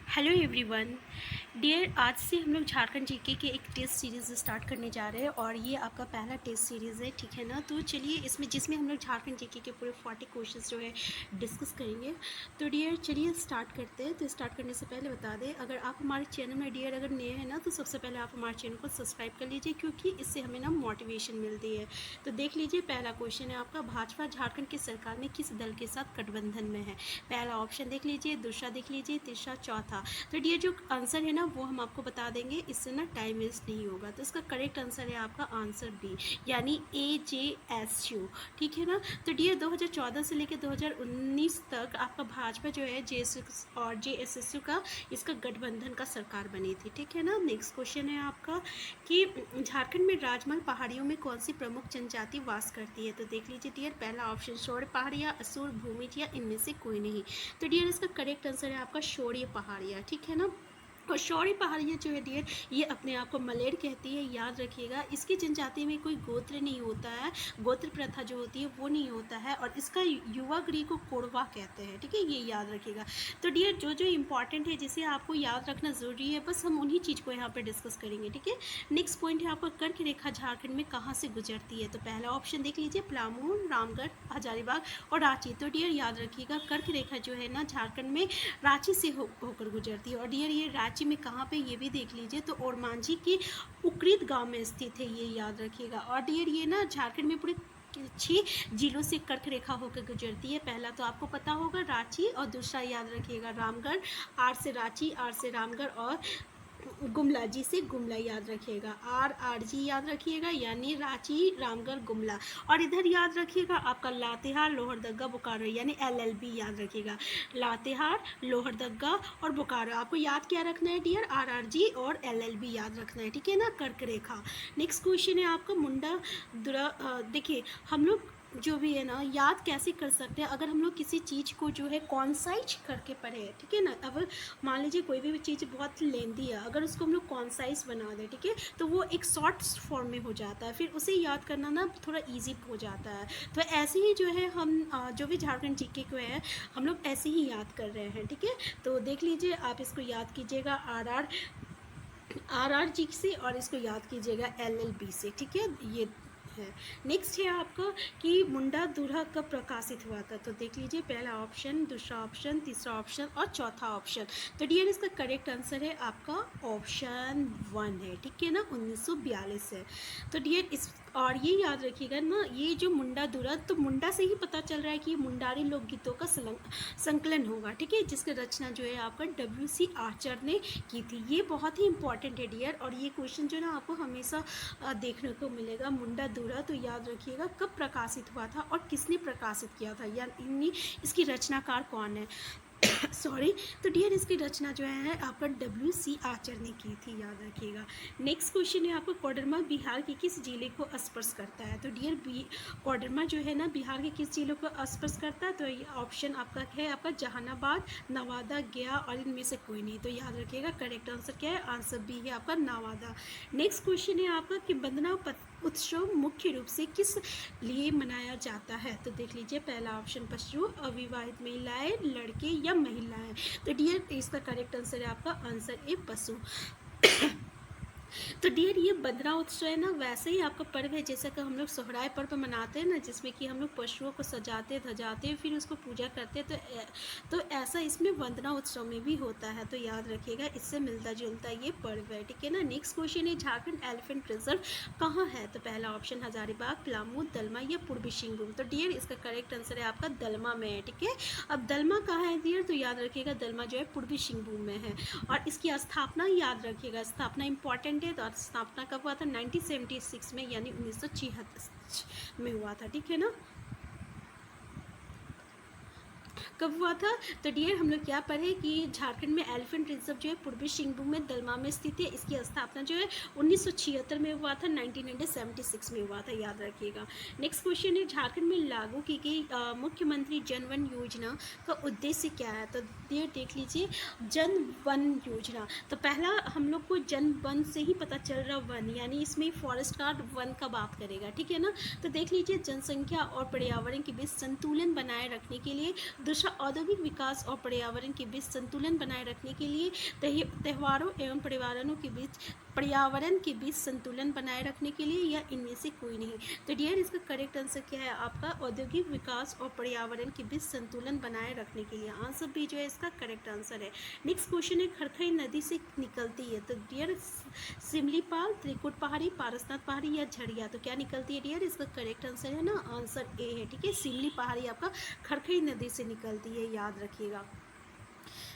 Hello everyone dear, आज से हम लोग झारखंड जीके के एक टेस्ट सीरीज़ स्टार्ट करने जा रहे हैं और ये आपका पहला टेस्ट सीरीज़ है, ठीक है ना। तो चलिए इसमें जिसमें हम लोग झारखंड जीके के पूरे 40 क्वेश्चंस जो है डिस्कस करेंगे। तो डियर चलिए स्टार्ट करते हैं। तो स्टार्ट करने से पहले बता दें, अगर आप हमारे चैनल में डियर अगर नए हैं ना, तो सबसे पहले आप हमारे चैनल को सब्सक्राइब कर लीजिए, क्योंकि इससे हमें ना मोटिवेशन मिलती है। तो देख लीजिए, पहला क्वेश्चन है आपका, भाजपा झारखंड की सरकार में किस दल के साथ गठबंधन में है। पहला ऑप्शन देख लीजिए, दूसरा देख लीजिए, तीसरा, चौथा। तो डियर जो आंसर है ना वो हम आपको बता देंगे, इससे ना टाइम वेस्ट नहीं होगा। तो इसका करेक्ट आंसर है आपका आंसर बी, यानी AJSU, ठीक है ना। तो डियर 2014 से लेकर 2019 तक आपका भाजपा जो है JSU और JSSU का इसका गठबंधन का सरकार बनी थी, ठीक है ना। नेक्स्ट क्वेश्चन है आपका कि झारखंड में राजमहल पहाड़ियों में कौन सी प्रमुख जनजाति वास करती है। तो देख लीजिए डियर, पहला ऑप्शन शौर्य पहाड़िया, असुर, भूमिज या इनमें से कोई नहीं। तो डियर इसका करेक्ट आंसर है आपका शौर्य पहाड़िया, ठीक है ना। और शौर्य पहाड़िया जो है डियर, ये अपने आप को मलेर कहती है, याद रखिएगा। इसकी जनजाति में कोई गोत्र नहीं होता है, गोत्र प्रथा जो होती है वो नहीं होता है, और इसका युवा गृह को कोरवा कहते हैं, ठीक है, ये याद रखिएगा। तो डियर जो जो इंपॉर्टेंट है जिसे आपको याद रखना ज़रूरी है, बस हम उन्हीं चीज़ को यहाँ पर डिस्कस करेंगे, ठीक है। नेक्स्ट पॉइंट है आपका, कर्क रेखा झारखंड में कहाँ से गुजरती है। तो पहला ऑप्शन देख लीजिए, पलामू, रामगढ़, हजारीबाग और रांची। तो डियर याद रखिएगा, कर्क रेखा जो है ना झारखंड में रांची से होकर गुजरती है। और डियर ये रांची में कहाँ पे, ये भी देख लीजिए, तो ओरमांझी के उक्रीद गांव में स्थित है, ये याद रखिएगा। और डियर ये ना झारखंड में पूरे 6 जिलों से कर्क रेखा होकर गुजरती है। पहला तो आपको पता होगा रांची, और दूसरा याद रखिएगा रामगढ़, आर से रांची, आर से रामगढ़, और गुमला, जी से गुमला याद रखिएगा, RRG याद रखिएगा, यानी रांची, रामगढ़, गुमला। और इधर याद रखिएगा आपका लातेहार, लोहरदगा, बोकारो, यानी LLB याद रखिएगा, लातेहार, लोहरदगा और बोकारो। आपको याद क्या रखना है डियर, RRG और LLB याद रखना है, ठीक है ना, कर्क रेखा। नेक्स्ट क्वेश्चन है आपका, मुंडा दुरा, देखिए हम लोग जो भी है ना याद कैसे कर सकते हैं, अगर हम लोग किसी चीज़ को जो है कॉन्साइज करके पढ़े, ठीक है ना। अब मान लीजिए कोई भी चीज़ बहुत लेंदी है, अगर उसको हम लोग कॉन्साइज बना दें, ठीक है, तो वो एक शॉर्ट फॉर्म में हो जाता है, फिर उसे याद करना ना थोड़ा ईजी हो जाता है। तो ऐसे ही जो है हम जो भी झारखंड जीके को है हम लोग ऐसे ही याद कर रहे हैं, ठीक है। तो देख लीजिए, आप इसको याद कीजिएगा RRG से, और इसको याद कीजिएगा LLB से, ठीक है, ये है। नेक्स्ट है आपका कि मुंडा दुल्हा कब प्रकाशित हुआ था। तो देख लीजिए, पहला ऑप्शन, दूसरा ऑप्शन, तीसरा ऑप्शन और चौथा ऑप्शन। तो डियर इसका करेक्ट आंसर है आपका ऑप्शन 1 है, ठीक है ना, 1942 है। तो डियर इस, और ये याद रखिएगा ना, ये जो मुंडा दुल्हा, तो मुंडा से ही पता चल रहा है कि ये मुंडारी लोकगीतों का संकलन होगा, ठीक है, जिसकी रचना जो है आपका WC आचार्य ने की थी। ये बहुत ही इंपॉर्टेंट है डियर, और ये क्वेश्चन जो है ना आपको हमेशा देखने को मिलेगा। मुंडा दुल्हा तो याद रखिएगा कब प्रकाशित हुआ था और किसने प्रकाशित किया था, यानी इसकी रचनाकार कौन है। सॉरी। तो डियर इसकी रचना जो है आपका WC आचार्य ने की थी, याद रखिएगा। नेक्स्ट क्वेश्चन है आपको, कोडरमा बिहार के किस जिले को स्पर्श करता है। तो डियर कोडरमा जो है ना बिहार के किस जिले को स्पर्श करता है। तो ये ऑप्शन आपका है आपका जहानाबाद, नवादा, गया और इनमें से कोई नहीं। तो याद रखिएगा करेक्ट आंसर क्या है, आंसर बी है आपका नवादा। नेक्स्ट क्वेश्चन है आपका कि वंदना उत्सव मुख्य रूप से किस लिए मनाया जाता है। तो देख लीजिए, पहला ऑप्शन पशु, अविवाहित महिलाएं, लड़के या महिलाएं। तो डियर इसका करेक्ट आंसर है आपका आंसर ए पशु। तो डियर ये बंदना उत्सव है ना, वैसे ही आपका पर्व है जैसा कि हम लोग सोहराय पर्व मनाते हैं ना, जिसमें कि हम लोग पशुओं को सजाते धजाते फिर उसको पूजा करते हैं। तो ऐसा इसमें वंदना उत्सव में भी होता है। तो याद रखिएगा, इससे मिलता जुलता ये पर्व है, ठीक है ना। नेक्स्ट क्वेश्चन है, झारखंड एलिफेंट रिजर्व कहाँ है। तो पहला ऑप्शन हजारीबाग, पलामू, दलमा या पूर्वी सिंहभूम। तो डियर इसका करेक्ट आंसर है आपका दलमा में है, ठीक है। अब दलमा कहाँ है डियर, तो याद रखिएगा दलमा जो है पूर्वी सिंहभूम में है। और इसकी स्थापना याद रखिएगा, स्थापना इंपॉर्टेंट है। तो स्थापना कब हुआ था, 1976 में, यानी 1976 में हुआ था, ठीक है ना। कब हुआ था। तो डियर हम लोग क्या पढ़े कि झारखंड में एलिफेंट रिजर्व जो है पूर्वी सिंहभूम में दलमा में स्थित है। इसकी स्थापना जो है 1976 में हुआ था, 1976 में हुआ था, याद रखिएगा। नेक्स्ट क्वेश्चन है, झारखंड में लागू की गई मुख्यमंत्री जन वन योजना का उद्देश्य क्या है। तो डियर देख लीजिए, जन वन योजना, तो पहला हम लोग को जन वन से ही पता चल रहा वन, यानी इसमें फॉरेस्ट गार्ड वन का बात करेगा, ठीक है ना। तो देख लीजिए, जनसंख्या और पर्यावरण के बीच संतुलन बनाए रखने के लिए। दूसरा अच्छा, औद्योगिक विकास और पर्यावरण के बीच संतुलन बनाए रखने के लिए त्योहारों एवं पर्यावरण के बीच संतुलन बनाए रखने के लिए, या इनमें से कोई नहीं। तो डियर इसका करेक्ट आंसर क्या है आपका, औद्योगिक विकास और पर्यावरण के बीच संतुलन बनाए रखने के लिए। आंसर बी जो है इसका करेक्ट आंसर है। नेक्स्ट क्वेश्चन है, खरखई नदी से निकलती है। तो डियर सिमलीपाल, त्रिकुट पहाड़ी, पारसनाथ पहाड़ी या झड़िया, तो क्या निकलती है डियर, इसका करेक्ट आंसर है ना, आंसर ए है। ठीक है, सिमली पहाड़ी आपका खरखई नदी से निकलती है, याद रखिएगा।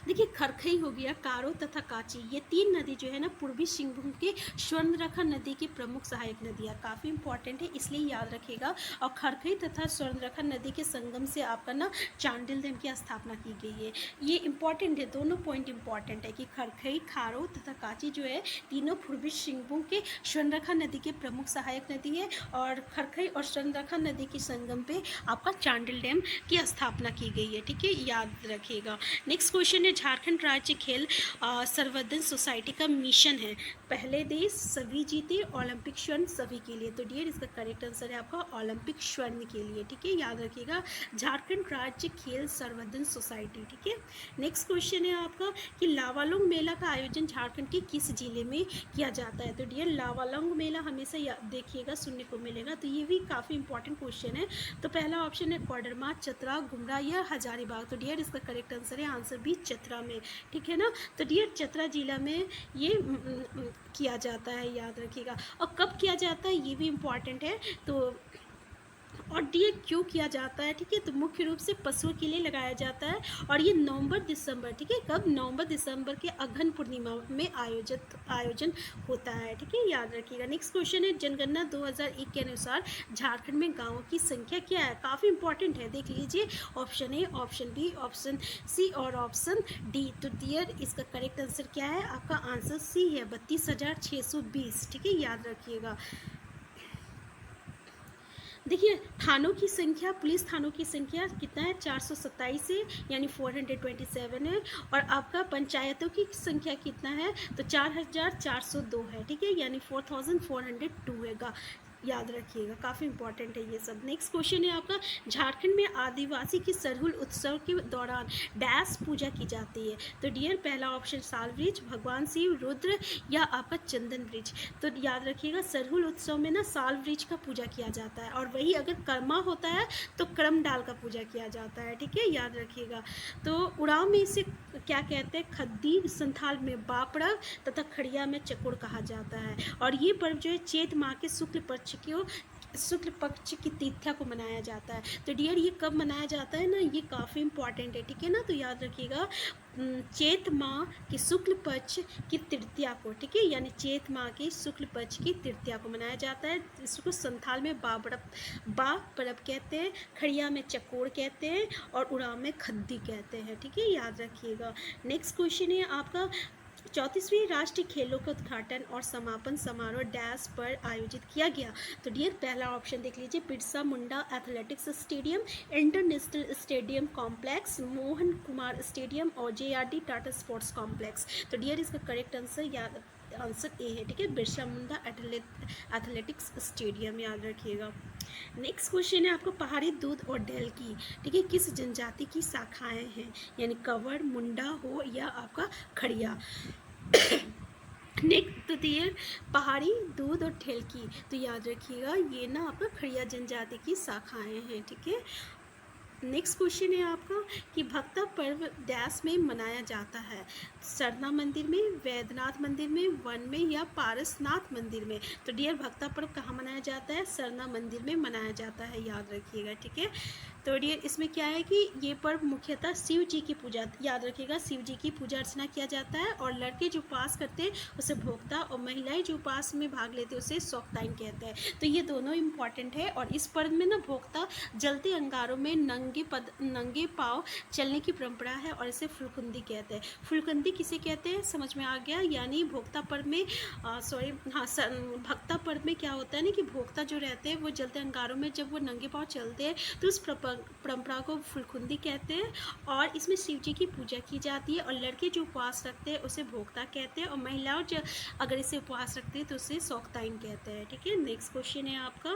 देखिए, खरखई हो गया, कारो तथा काची, ये तीन नदी जो है ना पूर्वी सिंहभूम के स्वर्णरेखा नदी की प्रमुख सहायक नदियाँ, काफ़ी इंपॉर्टेंट है, इसलिए याद रखिएगा। और खरखई तथा स्वर्णरेखा नदी के संगम से आपका ना चांडिल डैम की स्थापना की गई है। ये इंपॉर्टेंट है, दोनों पॉइंट इंपॉर्टेंट है कि खरखई, खारो तथा काची जो है तीनों पूर्वी सिंहभूम के स्वर्णरेखा नदी के प्रमुख सहायक नदी है, और खरखई और स्वर्णरेखा नदी के संगम पे आपका चांडिल डैम की स्थापना की गई है। ठीक है, याद रखिएगा। नेक्स्ट क्वेश्चन है, झारखंड राज्य खेल संवर्धन सोसाइटी का मिशन है, पहले देश सभी जीते, ओलंपिक स्वर्ण सभी के लिए। तो डियर इसका करेक्ट आंसर है आपका ओलंपिक स्वर्ण के लिए। ठीक है, याद रखिएगा, झारखंड राज्य खेल संवर्धन सोसाइटी। ठीक है, नेक्स्ट क्वेश्चन है आपका कि लावालौंग मेला का आयोजन झारखंड के किस जिले में किया जाता है। तो डियर लावालौंग मेला हमेशा देखिएगा, सुनने को मिलेगा, तो ये भी काफ़ी इंपॉर्टेंट क्वेश्चन है। तो पहला ऑप्शन है कोडरमा, चतरा, गुमरा या हजारीबाग। तो डियर इसका करेक्ट आंसर है, आंसर भी चतरा में। ठीक है ना, तो डियर चतरा जिला में ये किया जाता है, याद रखिएगा। और कब किया जाता है ये भी इम्पॉर्टेंट है। तो और डियर क्यों किया जाता है, ठीक है, तो मुख्य रूप से पशुओं के लिए लगाया जाता है, और ये नवंबर दिसंबर, ठीक है, कब, नवंबर दिसंबर के अगहन पूर्णिमा में आयोजन होता है। ठीक है, याद रखिएगा। नेक्स्ट क्वेश्चन है, जनगणना 2001 के अनुसार झारखंड में गाँवों की संख्या क्या है, काफ़ी इंपॉर्टेंट है, देख लीजिए, option A, option B, option C और ऑप्शन डी। तो डियर इसका करेक्ट आंसर क्या है, आपका आंसर सी है, 32,620। ठीक है, याद रखिएगा। देखिए, थानों की संख्या, पुलिस थानों की संख्या कितना है, 427 है, यानी 427 है, और आपका पंचायतों की संख्या कितना है, तो 4,402 है। ठीक है, यानी 4,402 है, याद रखिएगा, काफ़ी इंपॉर्टेंट है ये सब। नेक्स्ट क्वेश्चन है आपका, झारखंड में आदिवासी की सरहुल उत्सव के दौरान डैश पूजा की जाती है। तो डियर पहला ऑप्शन साल वृक्ष, भगवान शिव, रुद्र या आपका चंदन वृक्ष। तो याद रखिएगा, सरहुल उत्सव में ना साल वृक्ष का पूजा किया जाता है, और वही अगर कर्मा होता है तो करम डाल का पूजा किया जाता है। ठीक है, याद रखिएगा। तो उड़ाव में इसे क्या कहते हैं, खद्दी, संथाल में बापड़ा तथा खड़िया में चकोर कहा जाता है। और ये पर्व जो है चैत माह के शुक्ल पक्ष की तिथ्या को मनाया जाता है। तो डियर ये कब मनाया जाता है ना, ये काफ़ी इंपॉर्टेंट है। ठीक है ना, तो याद रखिएगा, चैत माह की शुक्ल पक्ष की तृतीया को, ठीक है, यानी चैत माह की शुक्ल पक्ष की तृतीया को मनाया जाता है। इसको संथाल में बा पर्व कहते हैं, खड़िया में चकोर कहते हैं, और उड़ाव में खद्दी कहते हैं। ठीक है, याद रखिएगा। नेक्स्ट क्वेश्चन है आपका, 34वीं राष्ट्रीय खेलों का उद्घाटन और समापन समारोह डैश पर आयोजित किया गया। तो डियर पहला ऑप्शन देख लीजिए, Birsa Munda athletics stadium, international stadium complex, Mohan Kumar stadium और JRD टाटा स्पोर्ट्स कॉम्प्लेक्स। तो डियर इसका करेक्ट आंसर ए है। ठीक है, बिरसा मुंडा एथलेटिक्स स्टेडियम, याद रखिएगा। नेक्स्ट क्वेश्चन है आपको, पहाड़ी दूध और ढेल की, ठीक है, किस जनजाति की शाखाएं हैं, यानी कंवर, मुंडा हो या आपका खड़िया। नेक्स्ट तो डियर पहाड़ी दूध और ढेल की, तो याद रखिएगा ये ना आपका खड़िया जनजाति की शाखाएं हैं। ठीक है, नेक्स्ट क्वेश्चन है आपका कि भक्ता पर्व डैश में मनाया जाता है, सरना मंदिर में, वैद्यनाथ मंदिर में, वन में या पारसनाथ मंदिर में। तो डियर भक्ता पर्व कहाँ मनाया जाता है, सरना मंदिर में मनाया जाता है, याद रखिएगा। ठीक है, तो डियर इसमें क्या है कि ये पर्व मुख्यतः शिव जी की पूजा, याद रखिएगा, शिव जी की पूजा अर्चना किया जाता है, और लड़के जो उपास करते हैं उसे भोक्ता, और महिलाएं जो उपास में भाग लेते हैं उसे शौकताइन कहते हैं। तो ये दोनों इंपॉर्टेंट है, और इस पर्व में ना भोक्ता जलते अंगारों में नंगे पाँव चलने की परंपरा है, और इसे फुलकुंदी कहते हैं। फुलकुंदी किसे कहते हैं, समझ में आ गया, यानी भोक्ता पर्व में भक्ता पर्व में क्या होता है ना कि भोक्ता जो रहते हैं वो जलते अंगारों में जब वो नंगे पाँव चलते हैं तो उस परंपरा को फुलकुंदी कहते हैं, और इसमें शिव जी की पूजा की जाती है, और लड़के जो उपवास रखते हैं उसे भोक्ता कहते हैं, और महिलाओं जो अगर इसे उपवास रखते हैं तो उसे शौकताइन कहते हैं। ठीक है, नेक्स्ट क्वेश्चन है आपका,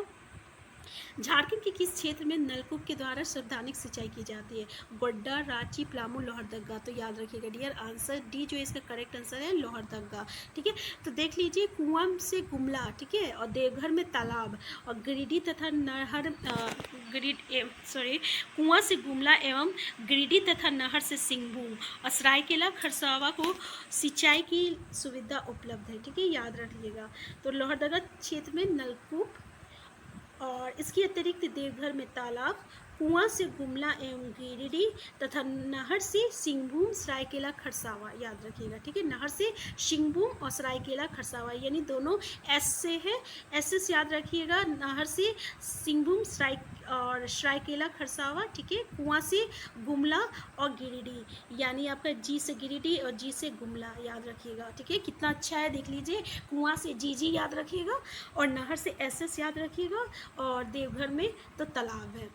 झारखंड के किस क्षेत्र में नलकूप के द्वारा संवैधानिक सिंचाई की जाती है? गोड्डा, रांची, पलामू, लोहरदगा। तो याद रखिएगा डियर, आंसर डी जो इसका करेक्ट आंसर है लोहरदगा। ठीक है, तो देख लीजिए, कुआं से गुमला, ठीक है, और देवघर में तालाब, और गिरिडीह तथा नहर कुआं से गुमला एवं गिरिडीह तथा नहर से सिंहभूम और सरायकेला खरसावा को सिंचाई की सुविधा उपलब्ध है। ठीक है, याद रखिएगा। तो लोहरदगा क्षेत्र में नलकूप, और इसके अतिरिक्त देवघर में तालाब, कुआं से गुमला एवं गिरिडीह तथा नहर से सिंहभूम, सरायकेला खरसावा। याद रखिएगा, ठीक है, नहर से सिंहभूम और सरायकेला खरसावा, यानी दोनों एस से है, एस से याद रखिएगा। नहर से सिंहभूम और सरायकेला खरसावा, ठीक है, कुआं से गुमला और गिरिडीह, यानी आपका जी से गिरिडीह और जी से गुमला। याद रखिएगा, ठीक है, कितना अच्छा है, देख लीजिए। कुआं से जी याद रखिएगा, और नहर से एस याद रखिएगा, और देवघर में तो तालाब है।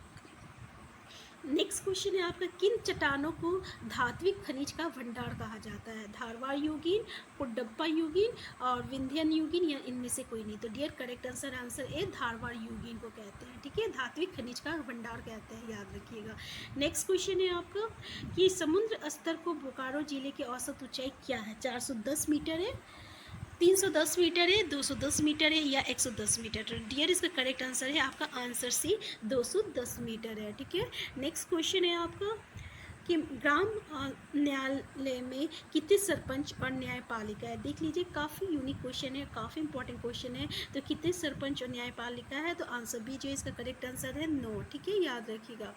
नेक्स्ट क्वेश्चन है आपका, किन चट्टानों को धात्विक खनिज का भंडार कहा जाता है? धारवाड़ युगीन, कुडप्पा युगीन और विंध्यन युगीन, या इनमें से कोई नहीं? तो dear, correct answer A Dharwad युगीन को कहते हैं। ठीक है, धात्विक खनिज का भंडार कहते हैं, याद रखिएगा। नेक्स्ट क्वेश्चन है आपका कि समुद्र स्तर को बोकारो जिले की औसत ऊंचाई क्या है? 410 मीटर है, 310 मीटर है, 210 मीटर है, या 110 मीटर है? डियर, इसका करेक्ट आंसर है आपका आंसर सी 210 मीटर है। ठीक है, नेक्स्ट क्वेश्चन है आपका कि ग्राम न्यायालय में कितने सरपंच और न्यायपालिका है? देख लीजिए, काफ़ी यूनिक क्वेश्चन है, काफ़ी इंपॉर्टेंट क्वेश्चन है। तो कितने सरपंच और न्यायपालिका है? तो आंसर बी जो इसका करेक्ट आंसर है 9। ठीक है, याद रखिएगा।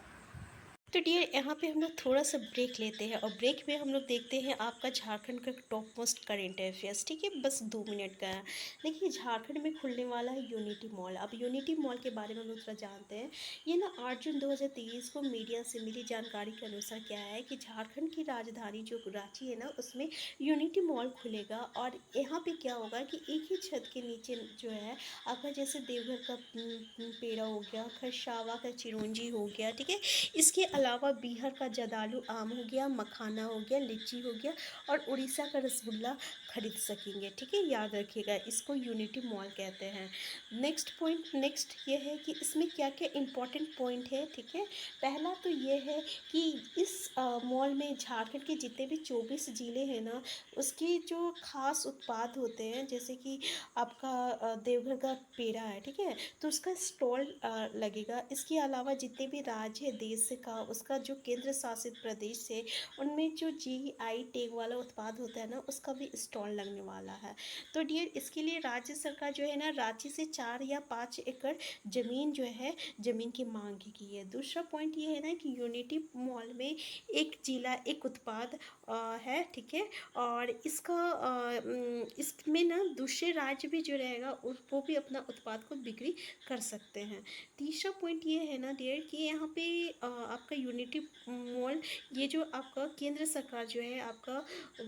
तो डियर, यहाँ पे हम लोग थोड़ा सा ब्रेक लेते हैं, और ब्रेक में हम लोग देखते हैं आपका झारखंड का टॉप मोस्ट करेंट अफेयर्स। ठीक है, बस 2 मिनट का है। देखिए, झारखंड में खुलने वाला है यूनिटी मॉल। अब यूनिटी मॉल के बारे में हम लोग थोड़ा जानते हैं। ये ना 8 जून 2023 को मीडिया से मिली जानकारी के अनुसार क्या है कि झारखंड की राजधानी जो रांची है ना, उसमें यूनिटी मॉल खुलेगा। और यहाँ पे क्या होगा कि एक ही छत के नीचे जो है आपका, जैसे देवघर का पेड़ा हो गया, खरसावा का चिरौंजी हो गया, ठीक है, इसके अलावा बिहार का जर्दालू आम हो गया, मखाना हो गया, लीची हो गया, और उड़ीसा का रसगुल्ला खरीद सकेंगे। ठीक है, याद रखिएगा, इसको यूनिटी मॉल कहते हैं। नेक्स्ट ये है कि इसमें क्या क्या इंपॉर्टेंट पॉइंट है। ठीक है, पहला तो ये है कि इस मॉल में झारखंड के जितने भी 24 ज़िले हैं ना, उसके जो खास उत्पाद होते हैं, जैसे कि आपका देवघर का पेड़ा है, ठीक है, तो उसका स्टॉल लगेगा। इसके अलावा जितने भी राज्य है देश का, उसका जो केंद्र शासित प्रदेश है, उनमें जो GI टैग वाला उत्पाद होता है ना, उसका भी स्टॉल लगने वाला है। तो डियर, इसके लिए राज्य सरकार जो है ना, रांची से 4 या 5 एकड़ ज़मीन जो है, ज़मीन की मांग की है। दूसरा पॉइंट ये है ना कि यूनिटी मॉल में एक जिला एक उत्पाद है। ठीक है, और इसमें ना दूसरे राज्य भी जो रहेगा वो भी अपना उत्पाद को बिक्री कर सकते हैं। तीसरा पॉइंट ये है ना डियर कि यहाँ पे आपका यूनिटी मॉल, ये जो आपका केंद्र सरकार जो है आपका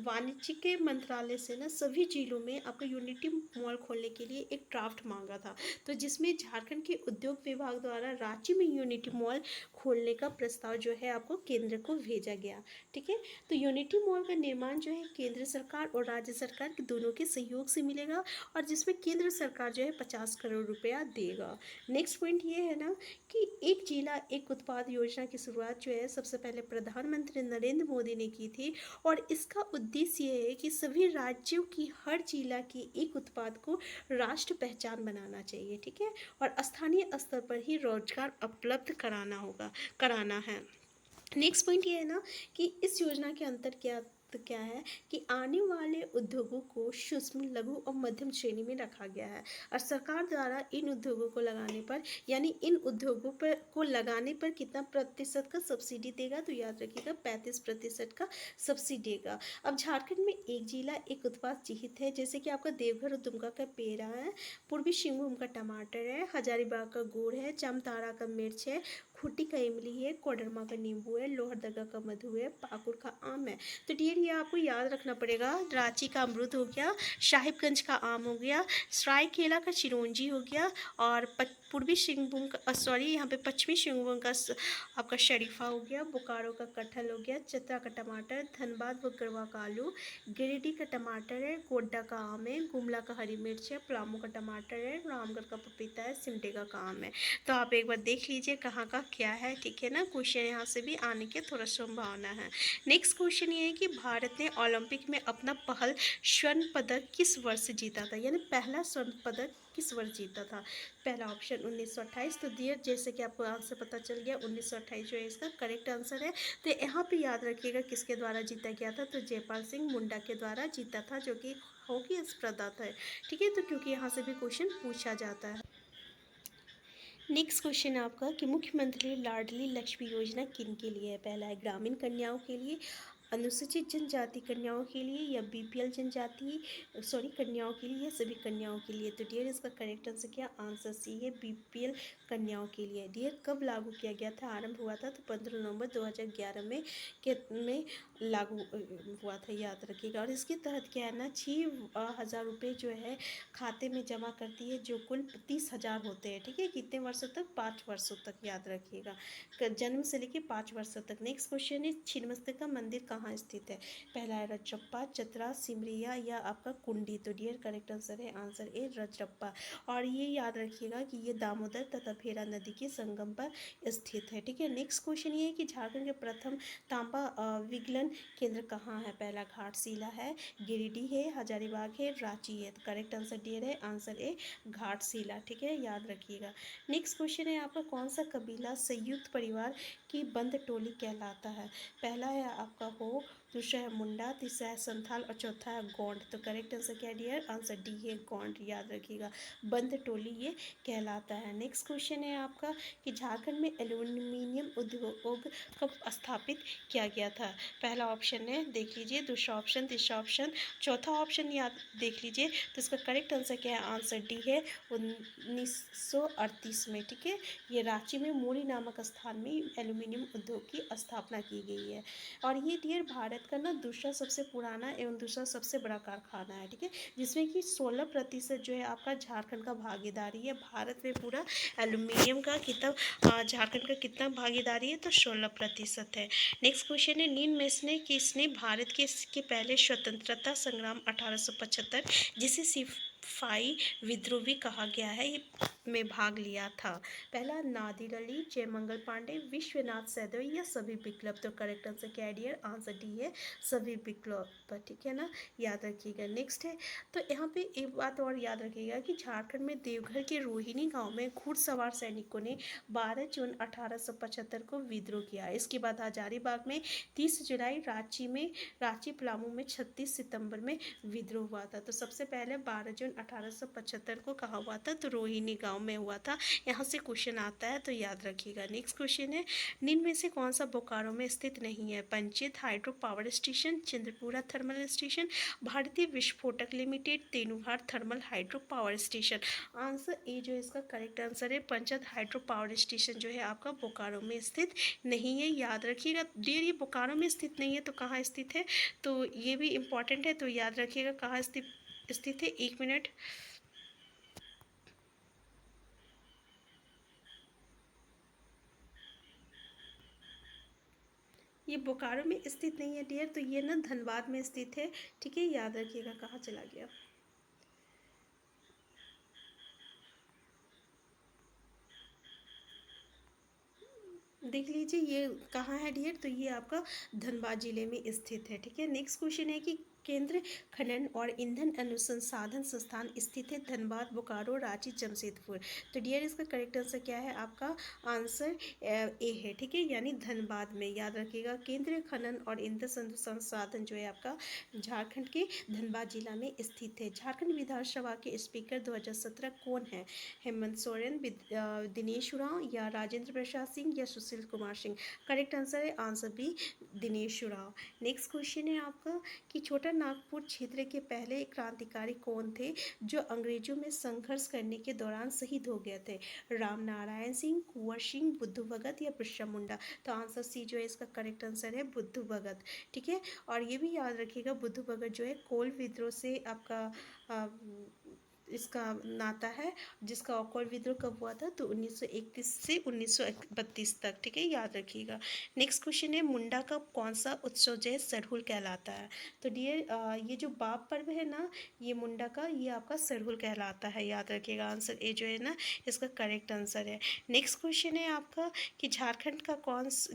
वाणिज्य के मंत्रालय से ना सभी जिलों में आपका यूनिटी मॉल खोलने के लिए एक ड्राफ्ट मांगा था। तो जिसमें झारखंड के उद्योग विभाग द्वारा रांची में यूनिटी मॉल खोलने का प्रस्ताव जो है आपको केंद्र को भेजा गया। ठीक है, तो यूनिटी मॉल का निर्माण जो है केंद्र सरकार और राज्य सरकार के दोनों के सहयोग से मिलेगा, और जिसमें केंद्र सरकार जो है 50 करोड़ रुपया देगा। नेक्स्ट पॉइंट ये है ना कि एक जिला एक उत्पाद योजना की शुरुआत जो है सबसे पहले प्रधानमंत्री नरेंद्र मोदी ने की थी, और इसका उद्देश्य ये है कि सभी राज्यों की हर जिला की एक उत्पाद को राष्ट्र पहचान बनाना चाहिए। ठीक है, और स्थानीय स्तर पर ही रोजगार उपलब्ध कराना है। नेक्स्ट पॉइंट ये है ना कि इस योजना के अंतर क्या है कि आने वाले उद्योगों को सूक्ष्म, लघु और मध्यम श्रेणी में रखा गया है, और सरकार द्वारा इन उद्योगों को लगाने पर, यानी इन उद्योगों पर को लगाने पर कितना प्रतिशत का सब्सिडी देगा? तो याद रखिएगा 35% का सब्सिडी देगा। अब झारखंड में एक जिला एक उत्पाद चिहित है, जैसे कि आपका देवघर और दुमका का पेड़ा है, पूर्वी सिंहभूम का टमाटर है, हजारीबाग का गुड़ है, जामताड़ा का मिर्च है, खूंटी का इमली है, कोडरमा का नींबू है, लोहरदगा का मधु है, पाकुड़ का आम है। तो डियर ये आपको याद रखना पड़ेगा। रांची का अमरूद हो गया, साहिबगंज का आम हो गया, सरायकेला का चिरौंजी हो गया, और पूर्वी सिंहभूम का सॉरी यहाँ पे पश्चिमी सिंहभूम का आपका शरीफा हो गया, बोकारो का कटहल हो गया, चतरा का टमाटर, धनबाद व गढ़वा का आलू, गिरिडीह का टमाटर है, गोड्डा का आम है, गुमला का हरी मिर्च है, पलामू का टमाटर है, रामगढ़ का पपीता है, सिमडेगा का आम है। तो आप एक बार देख लीजिए कहाँ का क्या है, ठीक है ना। क्वेश्चन यहाँ से भी आने की थोड़ा संभावना है। नेक्स्ट क्वेश्चन ये है कि भारत ने ओलंपिक में अपना पहल स्वर्ण पदक किस वर्ष जीता था, यानी पहला स्वर्ण पदक किस वर्ष जीता था। पहला ऑप्शन 1928। तो डियर जैसे कि आपको आंसर पता चल गया, 1928 जो है इसका करेक्ट आंसर है। तो यहाँ पे याद रखिएगा किसके द्वारा जीता गया था, तो जयपाल सिंह मुंडा के द्वारा जीता था, जो कि हॉकी स्पर्धा है, ठीक है। तो क्योंकि यहाँ से भी क्वेश्चन पूछा जाता है। नेक्स्ट क्वेश्चन है आपका कि मुख्यमंत्री लाडली लक्ष्मी योजना किन के लिए है। पहला है ग्रामीण कन्याओं के लिए, अनुसूचित जनजाति कन्याओं के लिए, या बीपीएल जनजाति कन्याओं के लिए, या सभी कन्याओं के लिए। तो डियर इसका करेक्ट आंसर क्या, आंसर सी है, बीपीएल कन्याओं के लिए। डियर कब लागू किया गया था, आरंभ हुआ था तो 15 नवंबर 2011 में लागू हुआ था, याद रखिएगा। और इसके तहत क्या है ना, 6,000 रुपये जो है खाते में जमा करती है, जो कुल 30,000 होते हैं, ठीक है। कितने वर्षों तक, 5 वर्षों तक, याद रखिएगा, जन्म से लेकर 5 वर्षों तक। नेक्स्ट क्वेश्चन है छिन्नमस्तिका मंदिर कहाँ स्थित है। पहला है रजरप्पा, चतरा, सिमरिया, या आपका कुंडी। तो डियर करेक्ट आंसर है, आंसर ए रजरप्पा। और ये याद रखिएगा कि ये दामोदर तथा फेरा नदी के संगम पर स्थित है, ठीक है। नेक्स्ट क्वेश्चन ये है कि झारखंड के प्रथम तांबा विगलन केंद्र कहाँ है। पहला घाटशिला है, गिरिडीह है, हजारीबाग है, रांची है। तो करेक्ट आंसर डियर है, आंसर ए घाटशिला, ठीक है, याद रखिएगा। नेक्स्ट क्वेश्चन है आपका कौन सा कबीला संयुक्त परिवार की बंद टोली कहलाता है। पहला है आपका हो, दूसरा है मुंडा, तीसरा है संथाल, और चौथा है गोंड। तो करेक्ट आंसर क्या है डियर, आंसर डी है गोंड, याद रखिएगा, बंद टोली ये कहलाता है। नेक्स्ट क्वेश्चन है आपका कि झारखंड में एल्यूमिनियम उद्योग कब स्थापित किया गया था। पहला ऑप्शन है देख लीजिए, दूसरा ऑप्शन, तीसरा ऑप्शन, चौथा ऑप्शन याद देख लीजिए। तो इसका करेक्ट आंसर क्या है, आंसर डी है 1938 में, ठीक है। ये रांची में मोरी नामक स्थान में एल्यूमिनियम उद्योग की स्थापना की गई है। और ये डियर भारत का ना दूसरा सबसे पुराना एवं दूसरा सबसे बड़ा कारखाना है, ठीक है, जिसमें कि 16% जो है आपका झारखंड का भागीदारी है। भारत में पूरा एल्यूमिनियम का कितना झारखंड का कितना भागीदारी है, तो 16% है। नेक्स्ट क्वेश्चन है निम्न में से किसने भारत के पहले स्वतंत्रता संग्राम 1875 जिसे सिपाही विद्रोह भी कहा गया है में भाग लिया था। पहला नादिर अली, जयमंगल पांडे, विश्वनाथ सहदेव, या सभी विकल्प। तो करेक्ट आंसर क्या है डियर, आंसर डी है सभी विकल्प, ठीक है ना, याद रखिएगा। नेक्स्ट है तो यहाँ पे एक बात और याद रखिएगा कि झारखंड में देवघर के रोहिणी गांव में घुड़सवार सैनिकों ने 12 जून 1875 को विद्रोह किया। इसके बाद हजारीबाग में 30 जुलाई, रांची पलामू में 36 सितंबर में विद्रोह हुआ था। तो सबसे पहले 12 जून 1875 को कहा हुआ था, तो रोहिणी गांव में हुआ था। यहाँ से क्वेश्चन आता है तो याद रखिएगा। नेक्स्ट क्वेश्चन है निम्न में से कौन सा बोकारो में स्थित नहीं है। Panchet hydro power station, Chandrapura thermal station, भारतीय विस्फोटक limited, Tenughat thermal hydro power station. Answer A जो है इसका करेक्ट आंसर है, पंचायत हाइड्रो पावर स्टेशन जो है आपका बोकारो में स्थित नहीं है, याद रखिएगा। डियर ये बोकारो में स्थित नहीं है तो कहाँ स्थित है, तो ये भी इम्पॉर्टेंट है, तो याद रखिएगा कहाँ स्थित है। 1 मिनट, ये बोकारो में स्थित नहीं है डियर, तो ये ना धनबाद में स्थित है, ठीक है, याद रखिएगा। कहाँ चला गया, देख लीजिए ये कहाँ है डियर, तो ये आपका धनबाद जिले में स्थित है, ठीक है। नेक्स्ट क्वेश्चन है कि केंद्र खनन और ईंधन अनुसंधान संस्थान स्थित है धनबाद, बोकारो, रांची, जमशेदपुर। तो डियर इसका करेक्ट आंसर क्या है, आपका आंसर ए है, ठीक है, यानी धनबाद में, याद रखिएगा। केंद्रीय खनन और ईंधन संसाधन जो है आपका झारखंड के धनबाद जिला में स्थित है। झारखंड विधानसभा के स्पीकर 2017 कौन है। हेमंत सोरेन, दिनेश उरांव, या राजेंद्र प्रसाद सिंह, या सुशील कुमार सिंह। करेक्ट आंसर है, answer B Dinesh Oraon. Next question है आपका कि छोटा नागपुर क्षेत्र के पहले क्रांतिकारी कौन थे जो अंग्रेजों में संघर्ष करने के दौरान शहीद हो गए थे? राम नारायण सिंह, कुंवर सिंह, बुद्धू भगत या बिरसा मुंडा? तो आंसर सी जो है इसका करेक्ट आंसर है बुद्धू भगत। ठीक है, और ये भी याद रखिएगा बुद्धू भगत जो है कोल विद्रोह से आपका इसका नाता है, जिसका कोल विद्रोह कब हुआ था? तो 1931 से 1932 तक। ठीक है, याद रखिएगा। नेक्स्ट क्वेश्चन है मुंडा का कौन सा उत्सव जो है सरहुल कहलाता है? तो डियर ये जो बाप पर्व है ना, ये मुंडा का, ये आपका सरहुल कहलाता है, याद रखिएगा। आंसर ए जो है ना इसका करेक्ट आंसर है। नेक्स्ट क्वेश्चन है आपका कि झारखंड का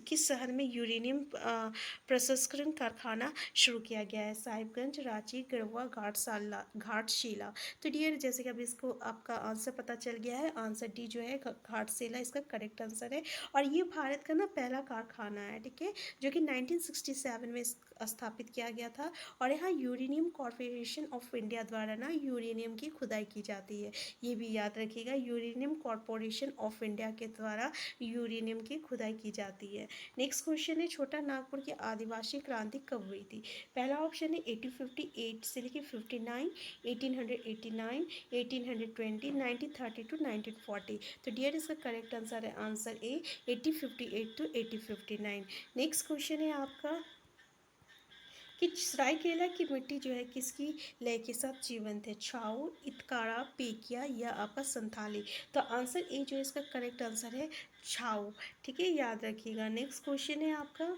किस शहर में यूरेनियम प्रसंस्करण कारखाना शुरू किया गया है? साहिबगंज, रांची, गढ़वा, घाटशिला? तो डियर जैसे कि अभी इसको आपका आंसर पता चल गया है, आंसर डी जो है घाटशिला इसका करेक्ट आंसर है। और ये भारत का ना पहला कारखाना है, ठीक है, जो कि 1967 में स्थापित किया गया था। और यहाँ यूरेनियम कॉर्पोरेशन ऑफ इंडिया द्वारा ना यूरेनियम की खुदाई की जाती है, ये भी याद रखिएगा। यूरेनियम कॉर्पोरेशन ऑफ इंडिया के द्वारा यूरेनियम की खुदाई की जाती है। नेक्स्ट क्वेश्चन है छोटा नागपुर की आदिवासी क्रांति कब हुई थी? पहला ऑप्शन है 1858 से लेकर 59, 1889, 1820, 1930 टू 1940। तो डियर इसका करेक्ट आंसर है answer A 1858 to 1859। Next question है आपका कि सरायकेला की मिट्टी जो है किसकी लय के साथ जीवंत है? छाऊ, इतकारा, पेकिया या आपका संथाली? तो आंसर ए जो है इसका करेक्ट आंसर है छाऊ। ठीक है, याद रखिएगा। नेक्स्ट क्वेश्चन है आपका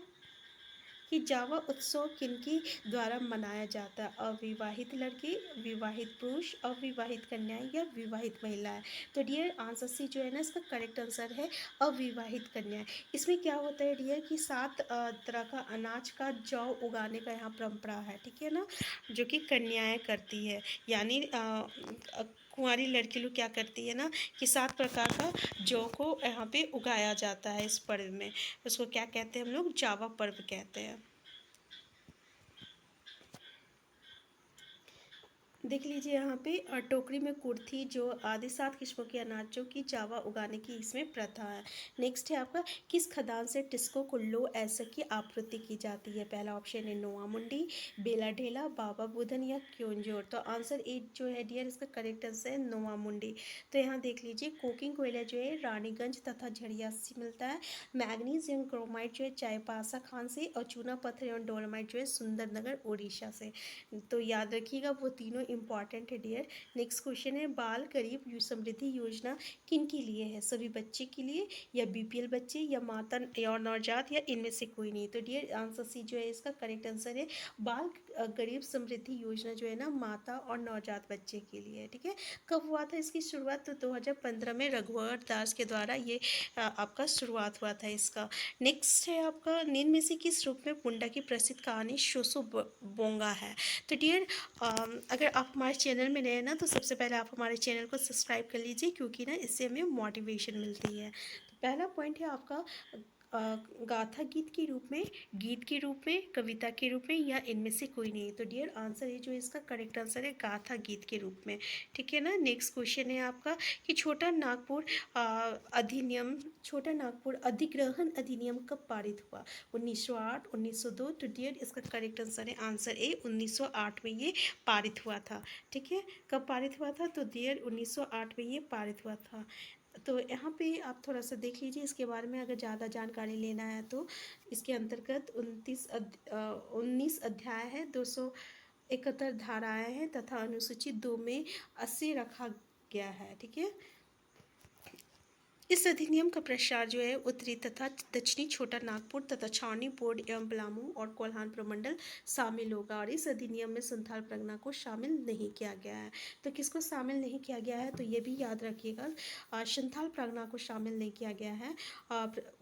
कि जावा उत्सव किनकी द्वारा मनाया जाता है? अविवाहित लड़के, विवाहित पुरुष, अविवाहित कन्याएं या विवाहित महिलाएं? तो डियर आंसर सी जो है ना इसका करेक्ट आंसर है अविवाहित कन्याएं। इसमें क्या होता है डियर कि 7 तरह का अनाज का जौ उगाने का यहाँ परंपरा है, ठीक है ना, जो कि कन्याएं करती है। यानी कुंवारी लड़की लोग क्या करती है ना कि 7 प्रकार का जौ को यहाँ पे उगाया जाता है इस पर्व में। उसको क्या कहते हैं हम लोग? जावा पर्व कहते हैं। देख लीजिए यहाँ पे टोकरी में कुर्थी जो आदि 7 किस्मों के अनाजों की जावा उगाने की इसमें प्रथा है। नेक्स्ट है आपका किस खदान से टिस्को कुल्लो ऐसा की आपूर्ति की जाती है? पहला ऑप्शन है नोआ मुंडी, बेला ढेला, बाबा बुधन या क्योंजोर? तो आंसर ए जो है डियर इसका करेक्ट आंसर है नोआ मुंडी। तो यहाँ देख लीजिए कोकिंग कोयला जो है रानीगंज तथा झरिया से मिलता है। मैग्नीज एवं क्रोमाइट जो है चाईबासा खान से, और चूना पत्थर एवं डोलोमाइट जो है सुंदरनगर उड़ीसा से। तो याद रखिएगा वो तीनों इंपॉर्टेंट है डियर। नेक्स्ट क्वेश्चन है बाल गरीब समृद्धि योजना किन के लिए है? सभी बच्चे के लिए, या बीपीएल बच्चे, या माता और नवजात, या इनमें से कोई नहीं? तो डियर आंसर सी जो है इसका करेक्ट आंसर है बाल गरीब समृद्धि योजना जो है ना माता और नवजात बच्चे के लिए। ठीक है, कब हुआ था इसकी शुरुआत? तो 2015 में रघुवर दास के द्वारा ये आपका शुरुआत हुआ था इसका। नेक्स्ट है आपका निम्न में से किस रूप में मुंडा की प्रसिद्ध कहानी शोसो बोंगा है? तो डियर अगर आप हमारे चैनल में नए हैं ना तो सबसे पहले आप हमारे चैनल को सब्सक्राइब कर लीजिए, क्योंकि ना इससे हमें मोटिवेशन मिलती है। तो पहला पॉइंट है आपका गाथा गीत के रूप में, गीत के रूप में, कविता के रूप में, या इनमें से कोई नहीं? तो डियर आंसर है जो इसका करेक्ट आंसर है गाथा गीत के रूप में। ठीक है ना। नेक्स्ट क्वेश्चन है आपका कि छोटा नागपुर अधिनियम, छोटा नागपुर अधिग्रहण अधिनियम कब पारित हुआ? 1908, 1902? तो डियर इसका करेक्ट आंसर है आंसर ए 1908 में ये पारित हुआ था। ठीक है, कब पारित हुआ था? तो डियर 1908 में ये पारित हुआ था। तो यहाँ पे आप थोड़ा सा देख लीजिए इसके बारे में, अगर ज़्यादा जानकारी लेना है तो इसके अंतर्गत 19 अध्याय है, 271 धाराएं हैं तथा अनुसूची 2 में 80 रखा गया है। ठीक है, इस अधिनियम का प्रसार जो है उत्तरी तथा दक्षिणी छोटा नागपुर तथा छावनी बोर्ड एवं पलामू और कोल्हान प्रमंडल शामिल होगा, और इस अधिनियम में संथाल परगना को शामिल नहीं किया गया है। तो किसको शामिल नहीं किया गया है? तो ये भी याद रखिएगा, संथाल परगना को शामिल नहीं किया गया है।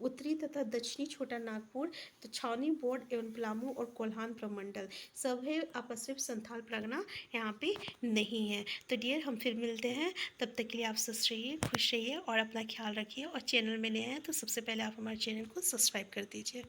उत्तरी तथा दक्षिणी छोटा नागपुर तो छावनी बोर्ड एवं पलामू और कोल्हान प्रमंडल सब है, आप सिर्फ संथाल परगना यहाँ पे नहीं है। तो डियर हम फिर मिलते हैं, तब तक के लिए आप स्वस्थ रहिए, खुश रहिए और अपना ख्याल रखिए। और चैनल में नए हैं तो सबसे पहले आप हमारे चैनल को सब्सक्राइब कर दीजिए।